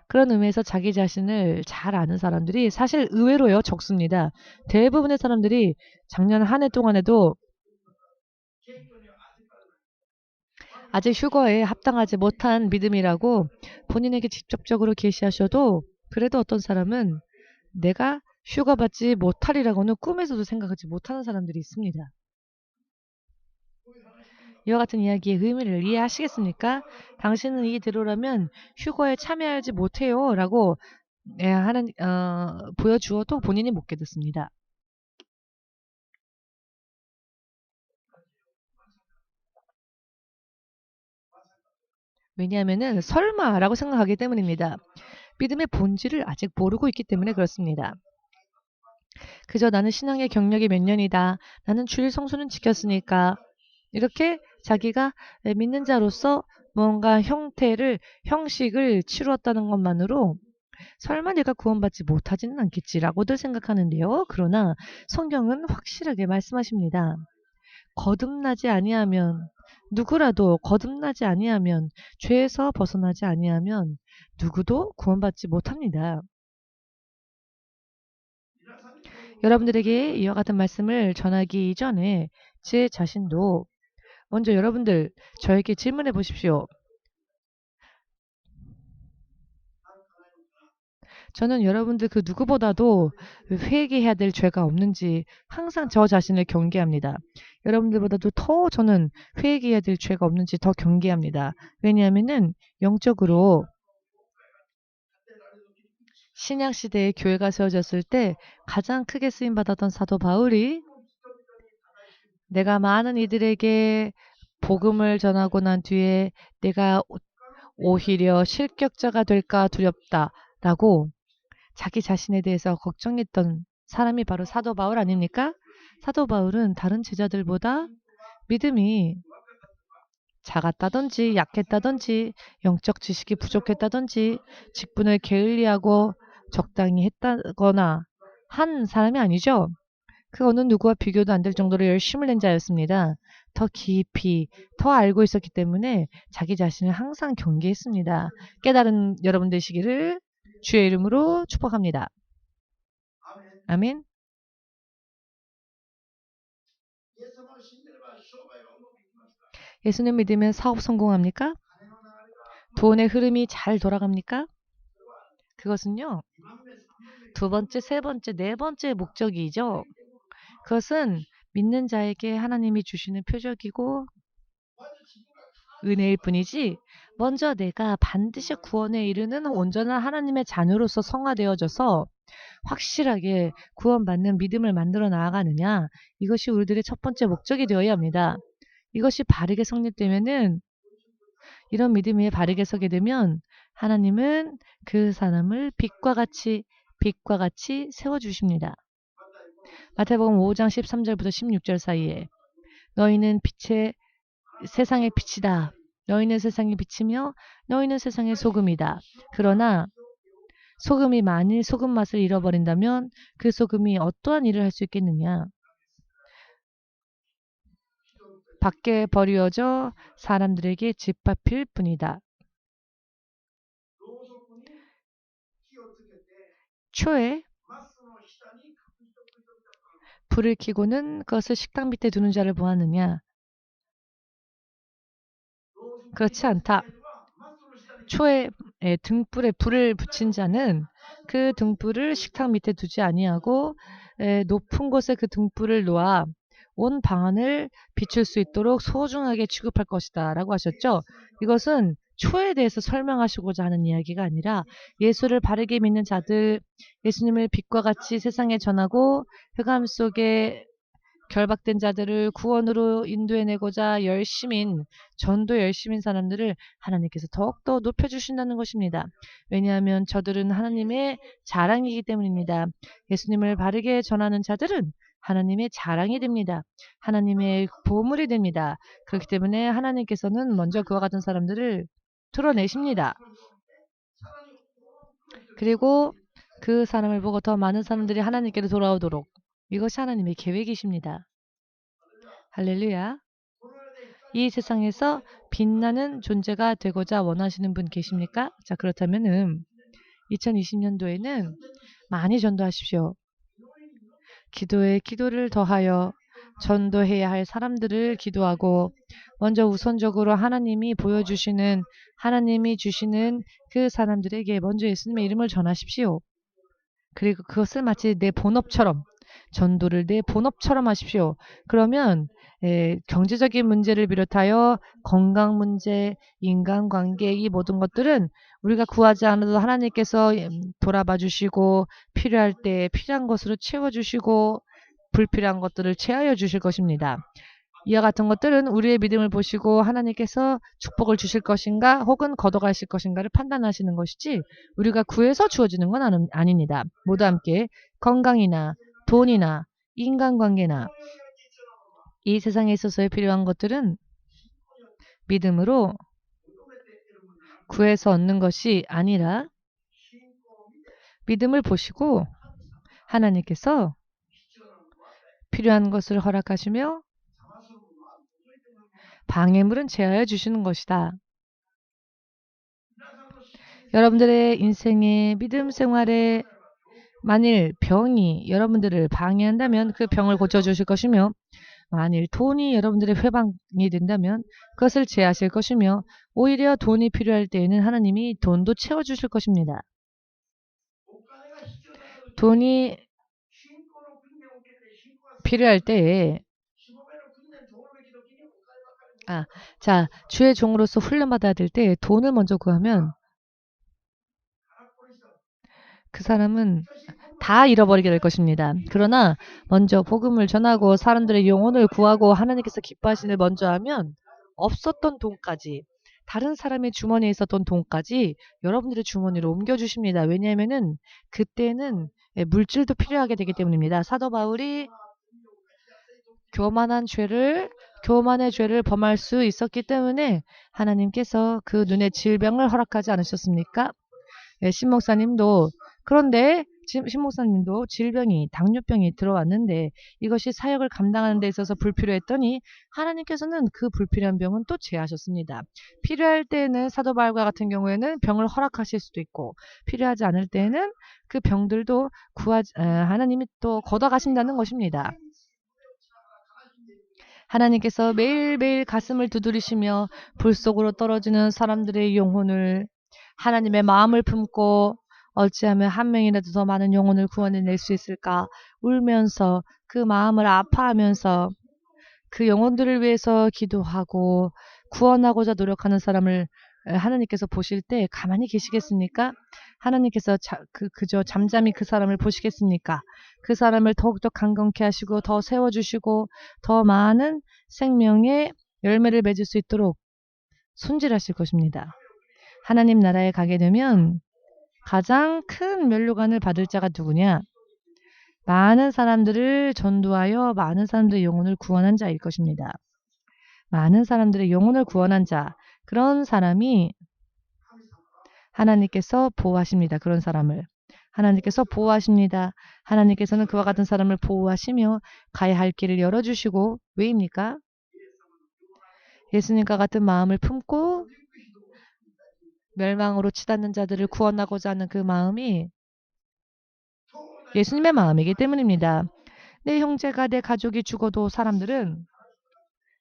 그런 의미에서 자기 자신을 잘 아는 사람들이 사실 의외로요 적습니다. 대부분의 사람들이 작년 한 해 동안에도 아직 휴거에 합당하지 못한 믿음이라고 본인에게 직접적으로 계시하셔도 그래도 어떤 사람은 내가 휴거받지 못하리라고는 꿈에서도 생각하지 못하는 사람들이 있습니다. 이와 같은 이야기의 의미를 이해하시겠습니까? 당신은 이대로라면 휴거에 참여하지 못해요 라고 보여주어도 본인이 못 깨닫습니다. 왜냐하면 설마라고 생각하기 때문입니다. 믿음의 본질을 아직 모르고 있기 때문에 그렇습니다. 그저 나는 신앙의 경력이 몇 년이다. 나는 주일 성수는 지켰으니까 이렇게 자기가 믿는 자로서 뭔가 형식을 치루었다는 것만으로 설마 내가 구원받지 못하지는 않겠지라고들 생각하는데요. 그러나 성경은 확실하게 말씀하십니다. 거듭나지 아니하면 누구라도 거듭나지 아니하면 죄에서 벗어나지 아니하면 누구도 구원받지 못합니다. 여러분들에게 이와 같은 말씀을 전하기 이전에 제 자신도 먼저 여러분들 저에게 질문해 보십시오. 저는 여러분들 그 누구보다도 회개해야 될 죄가 없는지 항상 저 자신을 경계합니다. 여러분들보다도 더 저는 회개해야 될 죄가 없는지 더 경계합니다. 왜냐하면은 영적으로 신약시대에 교회가 세워졌을 때 가장 크게 쓰임받았던 사도 바울이 내가 많은 이들에게 복음을 전하고 난 뒤에 내가 오히려 실격자가 될까 두렵다라고 자기 자신에 대해서 걱정했던 사람이 바로 사도 바울 아닙니까? 사도 바울은 다른 제자들보다 믿음이 작았다든지 약했다든지 영적 지식이 부족했다든지 직분을 게을리하고 적당히 했다거나 한 사람이 아니죠. 그 어느 누구와 비교도 안 될 정도로 열심을 낸 자였습니다. 더 깊이 더 알고 있었기 때문에 자기 자신을 항상 경계했습니다. 깨달은 여러분 되시기를 주의 이름으로 축복합니다. 아멘. 예수님 믿으면 사업 성공합니까? 돈의 흐름이 잘 돌아갑니까? 그것은요, 두 번째, 세 번째, 네 번째 목적이죠. 그것은 믿는 자에게 하나님이 주시는 표적이고 은혜일 뿐이지, 먼저 내가 반드시 구원에 이르는 온전한 하나님의 자녀로서 성화되어져서 확실하게 구원받는 믿음을 만들어 나아가느냐, 이것이 우리들의 첫 번째 목적이 되어야 합니다. 이것이 바르게 성립되면은, 이런 믿음이 바르게 서게 되면 하나님은 그 사람을 빛과 같이 세워주십니다. 마태복음 5장 13절부터 16절 사이에 너희는 세상의 빛이다. 너희는 세상의 빛이며 너희는 세상의 소금이다. 그러나 소금이 만일 소금 맛을 잃어버린다면 그 소금이 어떠한 일을 할 수 있겠느냐. 밖에 버려져 사람들에게 짓밟힐 뿐이다. 초에 불을 켜고는 그것을 식탁 밑에 두는 자를 보았느냐. 그렇지 않다. 초에 등불에 불을 붙인 자는 그 등불을 식탁 밑에 두지 아니하고 높은 곳에 그 등불을 놓아 온 방안을 비출 수 있도록 소중하게 취급할 것이다 라고 하셨죠. 이것은 초에 대해서 설명하시고자 하는 이야기가 아니라 예수를 바르게 믿는 자들, 예수님을 빛과 같이 세상에 전하고 흑암 속에 결박된 자들을 구원으로 인도해내고자 전도 열심인 사람들을 하나님께서 더욱더 높여주신다는 것입니다. 왜냐하면 저들은 하나님의 자랑이기 때문입니다. 예수님을 바르게 전하는 자들은 하나님의 자랑이 됩니다. 하나님의 보물이 됩니다. 그렇기 때문에 하나님께서는 먼저 그와 같은 사람들을 드러내십니다. 그리고 그 사람을 보고 더 많은 사람들이 하나님께로 돌아오도록, 이것이 하나님의 계획이십니다. 할렐루야. 이 세상에서 빛나는 존재가 되고자 원하시는 분 계십니까? 자, 그렇다면은 2020년도에는 많이 전도하십시오. 기도에 기도를 더하여 전도해야 할 사람들을 기도하고, 먼저 우선적으로 하나님이 주시는 그 사람들에게 먼저 예수님의 이름을 전하십시오. 그리고 그것을 마치 내 본업처럼, 전도를 내 본업처럼 하십시오. 그러면 경제적인 문제를 비롯하여 건강 문제, 인간관계, 이 모든 것들은 우리가 구하지 않아도 하나님께서 돌아봐 주시고 필요할 때 필요한 것으로 채워주시고 불필요한 것들을 제하여 주실 것입니다. 이와 같은 것들은 우리의 믿음을 보시고 하나님께서 축복을 주실 것인가 혹은 걷어가실 것인가를 판단하시는 것이지 우리가 구해서 주어지는 건 아닙니다. 모두 함께 건강이나 돈이나 인간관계나 이 세상에 있어서의 필요한 것들은 믿음으로 구해서 얻는 것이 아니라 믿음을 보시고 하나님께서 필요한 것을 허락하시며 방해물은 제하여 주시는 것이다. 여러분들의 인생의 믿음 생활에 만일 병이 여러분들을 방해한다면 그 병을 고쳐주실 것이며, 만일 돈이 여러분들의 회방이 된다면 그것을 제하실 것이며, 오히려 돈이 필요할 때에는 하나님이 돈도 채워주실 것입니다. 돈이 필요할 때에 자, 주의 종으로서 훈련받아야 될 때 돈을 먼저 구하면 그 사람은 다 잃어버리게 될 것입니다. 그러나 먼저 복음을 전하고 사람들의 영혼을 구하고 하나님께서 기뻐하시는 일 먼저 하면 없었던 돈까지 다른 사람의 주머니에 있었던 돈까지 여러분들의 주머니로 옮겨주십니다. 왜냐하면은 그때는 물질도 필요하게 되기 때문입니다. 사도 바울이 교만의 죄를 범할 수 있었기 때문에 하나님께서 그 눈에 질병을 허락하지 않으셨습니까? 신목사님도 그런데 신목사님도 질병이 당뇨병이 들어왔는데 이것이 사역을 감당하는 데 있어서 불필요했더니 하나님께서는 그 불필요한 병은 또 제하셨습니다. 필요할 때는 사도 바울과 같은 경우에는 병을 허락하실 수도 있고 필요하지 않을 때는 그 병들도 하나님이 또 걷어가신다는 것입니다. 하나님께서 매일매일 가슴을 두드리시며 불 속으로 떨어지는 사람들의 영혼을 하나님의 마음을 품고 어찌하면 한 명이라도 더 많은 영혼을 구원해낼 수 있을까 울면서 그 마음을 아파하면서 그 영혼들을 위해서 기도하고 구원하고자 노력하는 사람을 하나님께서 보실 때 가만히 계시겠습니까? 하나님께서 그저 잠잠히 그 사람을 보시겠습니까? 그 사람을 더욱더 강건케 하시고 더 세워주시고 더 많은 생명의 열매를 맺을 수 있도록 손질하실 것입니다. 하나님 나라에 가게 되면 가장 큰 면류관을 받을 자가 누구냐? 많은 사람들을 전도하여 많은 사람들의 영혼을 구원한 자일 것입니다. 많은 사람들의 영혼을 구원한 자, 그런 사람이 하나님께서 보호하십니다. 그런 사람을. 하나님께서 보호하십니다. 하나님께서는 그와 같은 사람을 보호하시며 가야 할 길을 열어주시고 왜입니까? 예수님과 같은 마음을 품고 멸망으로 치닫는 자들을 구원하고자 하는 그 마음이 예수님의 마음이기 때문입니다. 내 형제가 내 가족이 죽어도 사람들은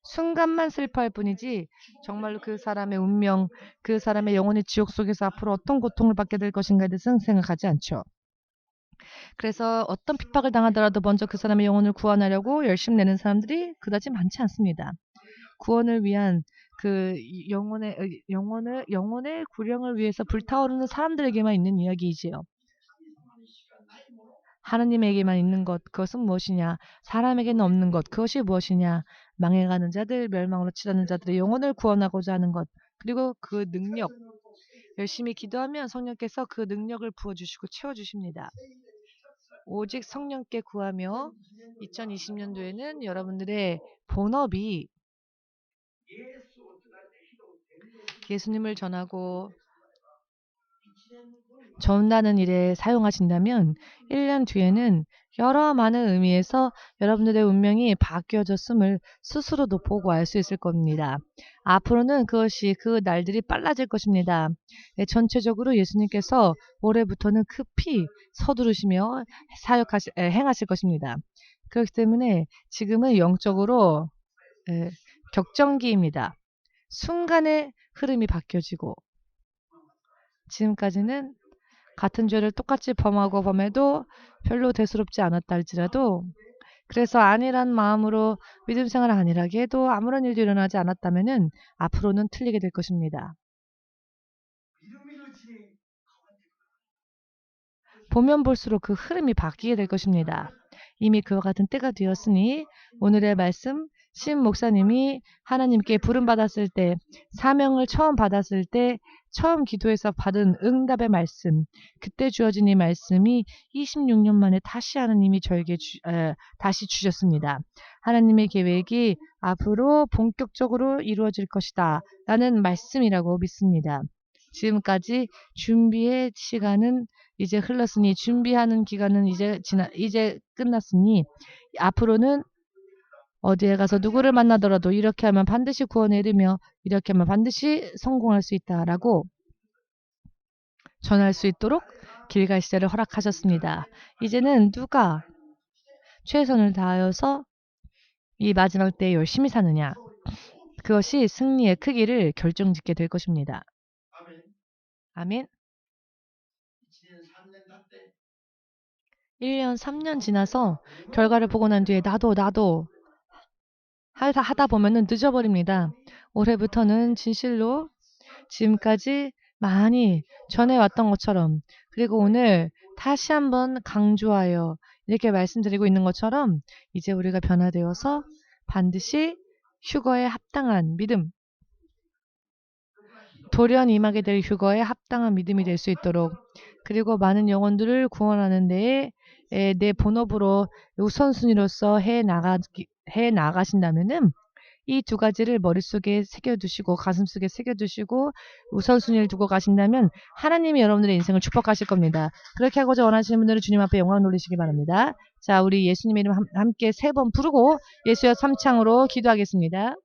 순간만 슬퍼할 뿐이지 정말로 그 사람의 운명, 그 사람의 영혼의 지옥 속에서 앞으로 어떤 고통을 받게 될 것인가에 대해서는 생각하지 않죠. 그래서 어떤 핍박을 당하더라도 먼저 그 사람의 영혼을 구원하려고 열심히 내는 사람들이 그다지 많지 않습니다. 구원을 위한 그 영혼의 구령을 위해서 불타오르는 사람들에게만 있는 이야기이지요. 하느님에게만 있는 것, 그것은 무엇이냐? 사람에게는 없는 것, 그것이 무엇이냐? 망해가는 자들, 멸망으로 치닫는 자들의 영혼을 구원하고자 하는 것, 그리고 그 능력, 열심히 기도하면 성령께서 그 능력을 부어주시고 채워주십니다. 오직 성령께 구하며 2020년도에는 여러분들의 본업이 예수님을 전하고 전하는 일에 사용하신다면 1년 뒤에는 여러 많은 의미에서 여러분들의 운명이 바뀌어졌음을 스스로도 보고 알 수 있을 겁니다. 앞으로는 그 날들이 빨라질 것입니다. 전체적으로 예수님께서 올해부터는 급히 서두르시며 행하실 것입니다. 그렇기 때문에 지금은 영적으로 격정기입니다. 순간에 흐름이 바뀌어지고 지금까지는 같은 죄를 똑같이 범해도 별로 대수롭지 않았다 할지라도 그래서 안일한 마음으로 믿음 생활을 안일하게 해도 아무런 일도 일어나지 않았다면 앞으로는 틀리게 될 것입니다. 보면 볼수록 그 흐름이 바뀌게 될 것입니다. 이미 그와 같은 때가 되었으니 오늘의 말씀 신 목사님이 하나님께 부름받았을 때 사명을 처음 받았을 때 처음 기도해서 받은 응답의 말씀 그때 주어진 이 말씀이 26년 만에 다시 하나님이 저에게 다시 주셨습니다. 하나님의 계획이 앞으로 본격적으로 이루어질 것이다 라는 말씀이라고 믿습니다. 지금까지 준비의 시간은 이제 흘렀으니 준비하는 기간은 이제 끝났으니 앞으로는 어디에 가서 누구를 만나더라도 이렇게 하면 반드시 구원에 이르며 이렇게 하면 반드시 성공할 수 있다라고 전할 수 있도록 길갈 시대를 허락하셨습니다. 이제는 누가 최선을 다하여서 이 마지막 때에 열심히 사느냐 그것이 승리의 크기를 결정짓게 될 것입니다. 아멘. 1년, 3년 지나서 결과를 보고 난 뒤에 나도 하다 보면은 늦어버립니다. 올해부터는 진실로 지금까지 많이 전해왔던 것처럼 그리고 오늘 다시 한번 강조하여 이렇게 말씀드리고 있는 것처럼 이제 우리가 변화되어서 반드시 휴거에 합당한 믿음 돌연 임하게 될 휴거에 합당한 믿음이 될 수 있도록, 그리고 많은 영혼들을 구원하는 데에 내 본업으로 우선순위로서 해 나가신다면은 이 두 가지를 머릿속에 새겨두시고 가슴속에 새겨두시고 우선순위를 두고 가신다면 하나님이 여러분들의 인생을 축복하실 겁니다. 그렇게 하고자 원하시는 분들은 주님 앞에 영광 돌리시기 바랍니다. 자, 우리 예수님의 이름 함께 3번 부르고 예수여 삼창으로 기도하겠습니다.